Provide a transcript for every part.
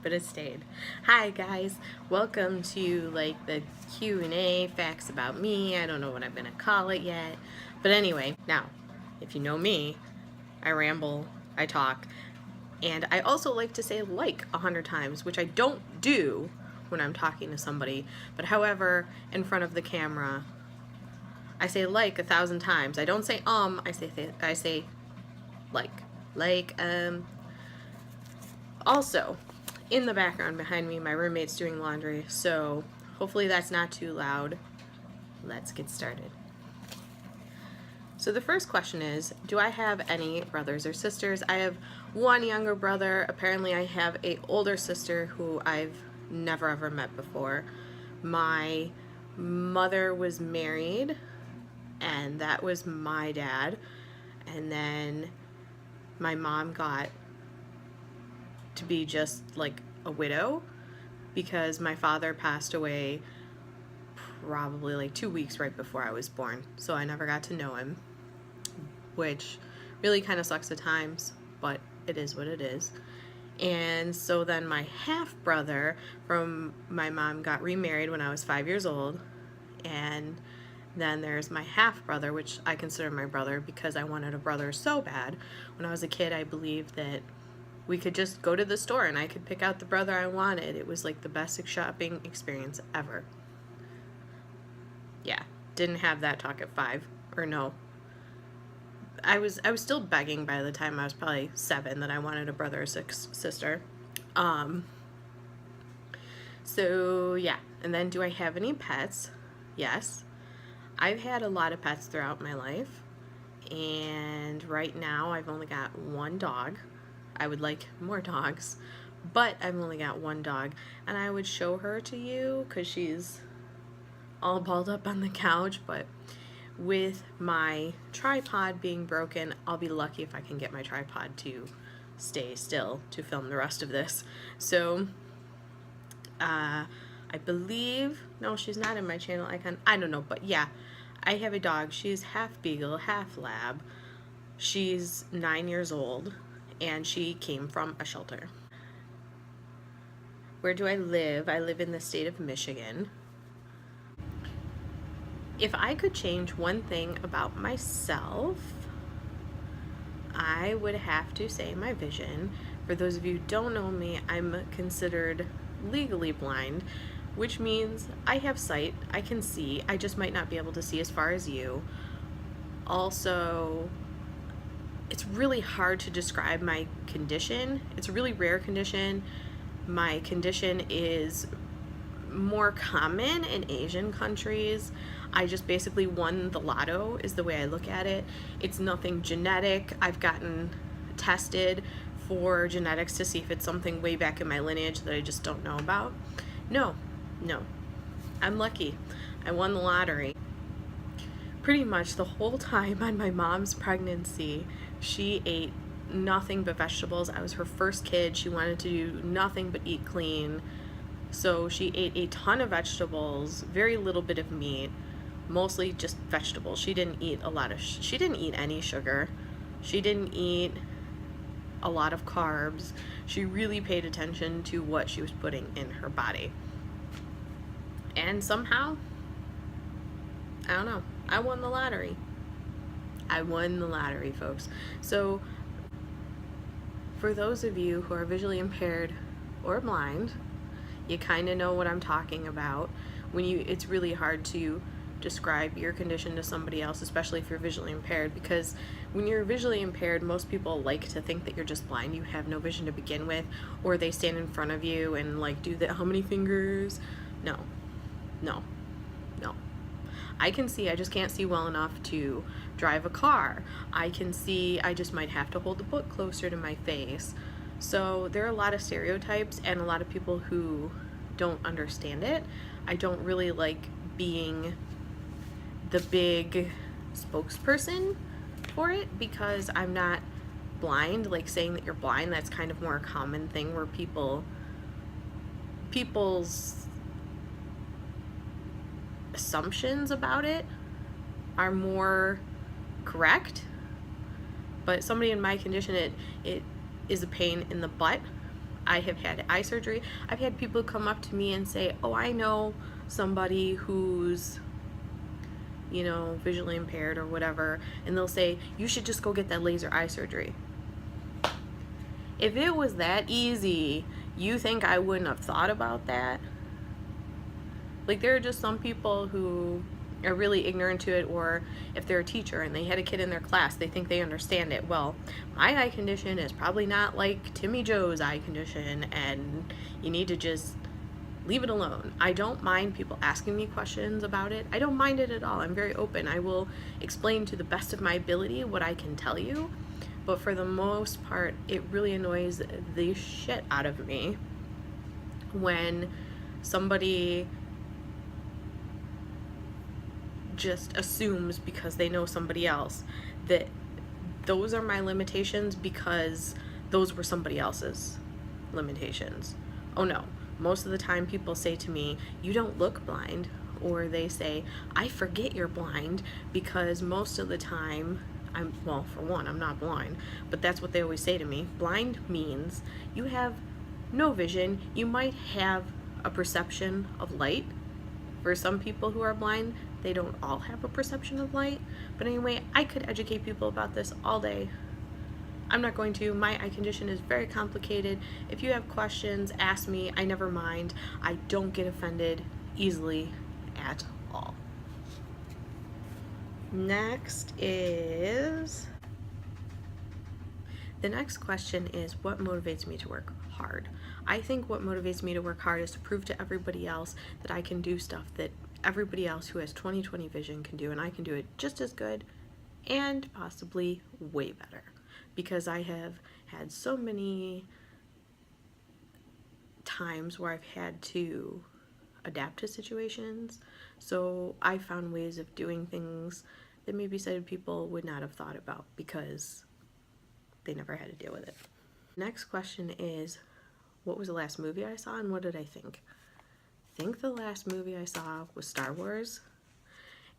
but it stayed. Hi guys, welcome to like the Q&A, facts about me. I don't know what I'm gonna call it yet. But anyway, now, if you know me, I ramble, I talk, and I also like to say like 100 times, which I don't do when I'm talking to somebody. But however, in front of the camera, I say like 1,000 times. I don't say I say like. Also, in the background behind me, my roommate's doing laundry, so hopefully that's not too loud. Let's get started. So the first question is, do I have any brothers or sisters? I have one younger brother. Apparently I have an older sister who I've never ever met before. My mother was married, and that was my dad. And then my mom got to be just like a widow because my father passed away probably like 2 weeks right before I was born, so I never got to know him, which really kind of sucks at times, but it is what it is. And so then my half brother from my mom got remarried when I was 5 years old, and then there's my half brother, which I consider my brother because I wanted a brother so bad. When I was a kid, I believed that we could just go to the store and I could pick out the brother I wanted. It was like the best shopping experience ever. Yeah, didn't have that talk at 5, or no. I was still begging by the time I was probably 7 that I wanted a brother or sister. So yeah, and then do I have any pets? Yes. I've had a lot of pets throughout my life, and right now I've only got one dog. I would like more dogs, but I've only got one dog, and I would show her to you because she's all balled up on the couch, but with my tripod being broken, I'll be lucky if I can get my tripod to stay still to film the rest of this. So I believe, no, she's not in my channel icon, I don't know, but yeah, I have a dog. She's half beagle, half lab. She's 9 years old, and she came from a shelter. Where do I live? I live in the state of Michigan. If I could change one thing about myself, I would have to say my vision. For those of you who don't know me, I'm considered legally blind, which means I have sight, I can see, I just might not be able to see as far as you. Also, it's really hard to describe my condition. It's a really rare condition. My condition is more common in Asian countries. I just basically won the lotto is the way I look at it. It's nothing genetic. I've gotten tested for genetics to see if it's something way back in my lineage that I just don't know about. No. I'm lucky. I won the lottery. Pretty much the whole time on my mom's pregnancy, she ate nothing but vegetables. I was her first kid. She wanted to do nothing but eat clean. So she ate a ton of vegetables, very little bit of meat, mostly just vegetables. She didn't eat a lot of, she didn't eat any sugar. She didn't eat a lot of carbs. She really paid attention to what she was putting in her body. And somehow, I don't know, I won the lottery. I won the lottery, folks. So for those of you who are visually impaired or blind, you kind of know what I'm talking about. It's really hard to describe your condition to somebody else, especially if you're visually impaired, because when you're visually impaired, most people like to think that you're just blind. You have no vision to begin with, or they stand in front of you and like do the how many fingers? No. I can see, I just can't see well enough to drive a car. I can see, I just might have to hold the book closer to my face. So there are a lot of stereotypes and a lot of people who don't understand it. I don't really like being the big spokesperson for it because I'm not blind. Like saying that you're blind, that's kind of more a common thing where people's assumptions about it are more correct, but somebody in my condition, it is a pain in the butt I have had eye surgery. I've had people come up to me and say, oh, I know somebody who's, you know, visually impaired or whatever, and they'll say, you should just go get that laser eye surgery. If it was that easy, you think I wouldn't have thought about that? Like, there are just some people who are really ignorant to it, or if they're a teacher and they had a kid in their class, they think they understand it. Well, my eye condition is probably not like Timmy Joe's eye condition, and you need to just leave it alone. I don't mind people asking me questions about it. I don't mind it at all. I'm very open. I will explain to the best of my ability what I can tell you, but for the most part, it really annoys the shit out of me when somebody just assumes because they know somebody else that those are my limitations because those were somebody else's limitations. Oh no. Most of the time people say to me, you don't look blind, or they say, I forget you're blind, because most of the time well, for one, I'm not blind, but that's what they always say to me. Blind means you have no vision. You might have a perception of light. For some people who are blind, they don't all have a perception of light. But anyway, I could educate people about this all day. I'm not going to. My eye condition is very complicated. If you have questions, ask me. I never mind. I don't get offended easily at all. Next is... The next question is, what motivates me to work hard? I think what motivates me to work hard is to prove to everybody else that I can do stuff that everybody else who has 20/20 vision can do, and I can do it just as good and possibly way better, because I have had so many times where I've had to adapt to situations, so I found ways of doing things that maybe sighted people would not have thought about because they never had to deal with it. Next question is, what was the last movie I saw and what did I think? I think the last movie I saw was Star Wars,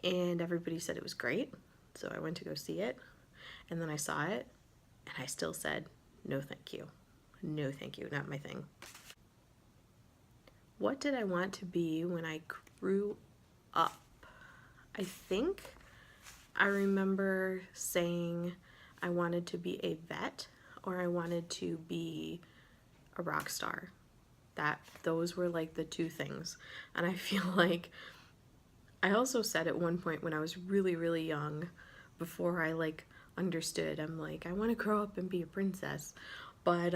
and everybody said it was great, so I went to go see it, and then I saw it, and I still said, no thank you. No thank you, not my thing. What did I want to be when I grew up? I think I remember saying I wanted to be a vet, or I wanted to be a rock star. Those were like the two things. And I feel like I also said at one point when I was really, really young, before I like understood, I'm like, I want to grow up and be a princess. But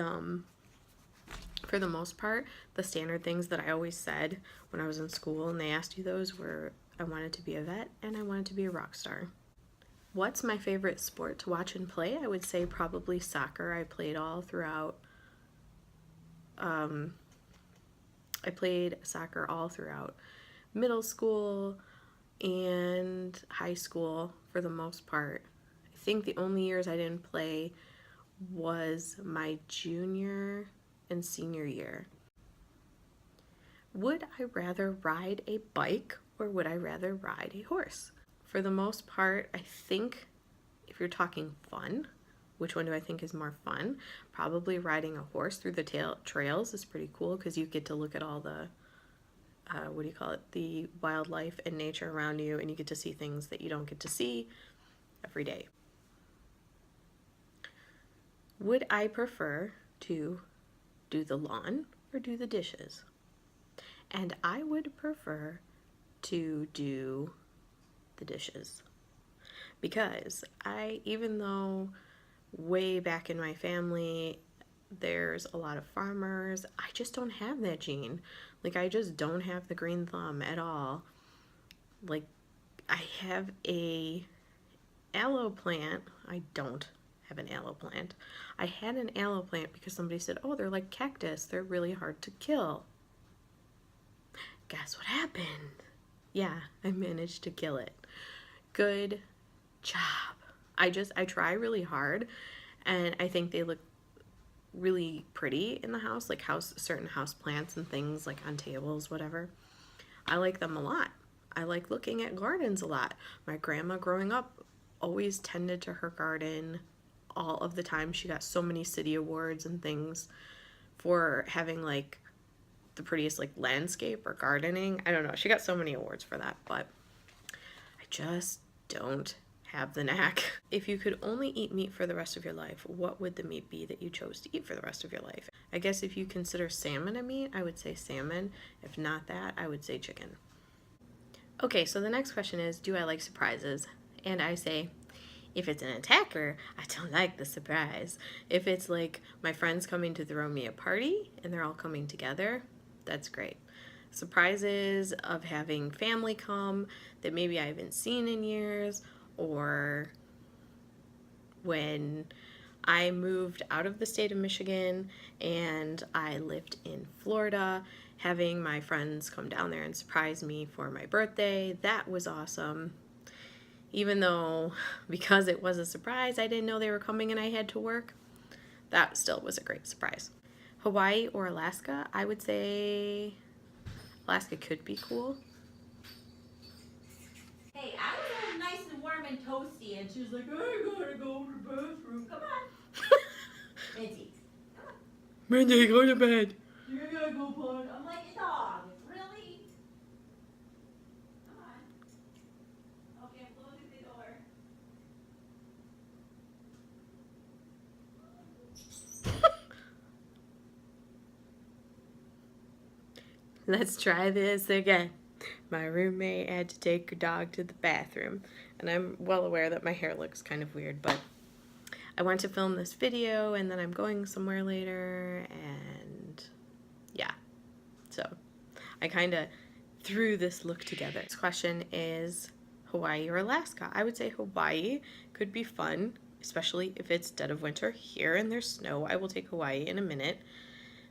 for the most part, the standard things that I always said when I was in school and they asked you those were, I wanted to be a vet and I wanted to be a rock star. What's my favorite sport to watch and play? I would say probably soccer. I played all throughout I played soccer all throughout middle school and high school for the most part. I think the only years I didn't play was my junior and senior year. Would I rather ride a bike or would I rather ride a horse? For the most part, I think if you're talking fun, which one do I think is more fun? Probably riding a horse through the trails is pretty cool because you get to look at all the, the wildlife and nature around you, and you get to see things that you don't get to see every day. Would I prefer to do the lawn or do the dishes? And I would prefer to do the dishes because even though way back in my family there's a lot of farmers, I just don't have that gene. Like, I just don't have the green thumb at all. Like, I have a aloe plant. I don't have an aloe plant. I had an aloe plant because somebody said, oh, they're like cactus, they're really hard to kill. Guess what happened? Yeah, I managed to kill it. Good job. I try really hard, and I think they look really pretty in the house, like certain house plants and things, like on tables, whatever. I like them a lot. I like looking at gardens a lot. My grandma growing up always tended to her garden all of the time. She got so many city awards and things for having like the prettiest like landscape or gardening. I don't know. She got so many awards for that, but I just don't have the knack. If you could only eat meat for the rest of your life, what would the meat be that you chose to eat for the rest of your life? I guess if you consider salmon a meat, I would say salmon. If not that, I would say chicken. Okay, so the next question is, do I like surprises? And I say, if it's an attacker, I don't like the surprise. If it's like my friends coming to throw me a party and they're all coming together, that's great. Surprises of having family come that maybe I haven't seen in years, or when I moved out of the state of Michigan and I lived in Florida, having my friends come down there and surprise me for my birthday, that was awesome. Even though, because it was a surprise, I didn't know they were coming and I had to work, that still was a great surprise. Hawaii or Alaska? I would say Alaska could be cool. Hey, I was all nice and warm and toasty, and she was like, I gotta go to the bathroom. Come on. Minty, come on. Mindy, go to bed. You gotta go, bud. I'm like a dog. Really? Come on. Okay, I'm closing the door. Let's try this again. My roommate had to take her dog to the bathroom, and I'm well aware that my hair looks kind of weird, but I want to film this video and then I'm going somewhere later, and yeah, so I kind of threw this look together. This question is Hawaii or Alaska? I would say Hawaii could be fun, especially if it's dead of winter here and there's snow. I will take Hawaii in a minute.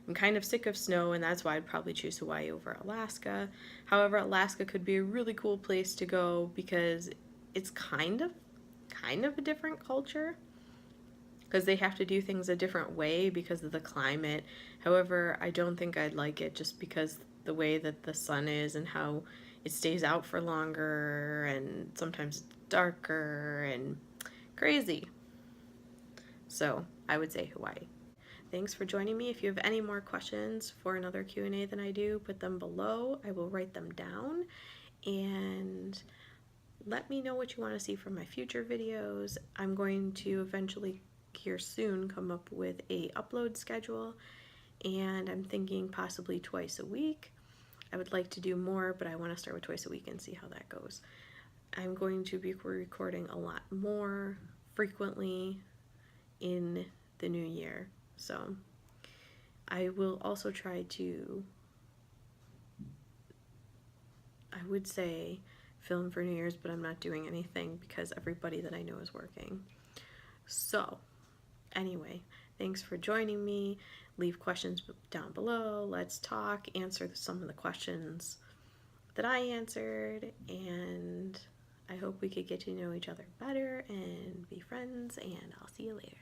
I'm kind of sick of snow, and that's why I'd probably choose Hawaii over Alaska. However, Alaska could be a really cool place to go because it's kind of a different culture, because they have to do things a different way because of the climate. However, I don't think I'd like it just because the way that the sun is and how it stays out for longer, and sometimes darker and crazy. So I would say Hawaii. Thanks for joining me. If you have any more questions for another Q&A than I do, put them below. I will write them down, and let me know what you want to see from my future videos. I'm going to eventually here soon come up with a upload schedule, and I'm thinking possibly twice a week. I would like to do more, but I want to start with twice a week and see how that goes. I'm going to be recording a lot more frequently in the new year. So I will also try to, I would say, film for New Year's, but I'm not doing anything because everybody that I know is working. So anyway, thanks for joining me. Leave questions down below. Let's talk, answer some of the questions that I answered, and I hope we could get to know each other better and be friends, and I'll see you later.